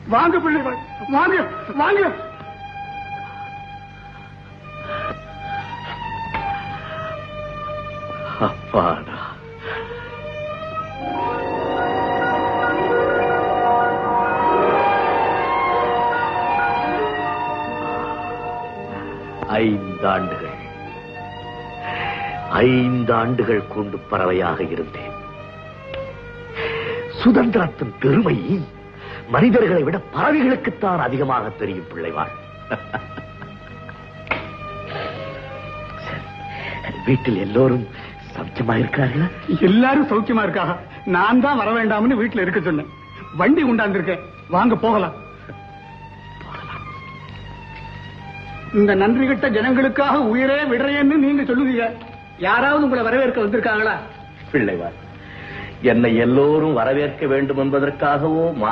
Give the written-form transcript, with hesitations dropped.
வாங்க பிள்ளைகள், வாங்க வாங்க. அப்பாடா, ஐந்து ஆண்டுகள் கொண்டு பறவையாக இருந்தேன். சுதந்திரத்தின் பெருமை மனிதர்களை விட பறவைகளுக்குத்தான் அதிகமாக தெரியும் பிள்ளைவாள். வீட்டில் எல்லோரும் சௌக்கியமா இருக்காங்களா? எல்லாரும் சௌக்கியமா இருக்காங்க. நான் தான் வர வேண்டாம்னு வீட்டுல இருக்க சொன்னேன். வண்டி உண்டாந்துருக்கேன், வாங்க போகலாம். இந்த நன்றி கட்ட ஜனங்களுக்காக உயிரே விடுறேன்னு நீங்க சொல்லுவீங்க. யாராவது உங்களை வரவேற்க வந்திருக்காங்களா? பிள்ளைவாள், என்னை எல்லோரும் வரவேற்க வேண்டும் என்பதற்காகவோ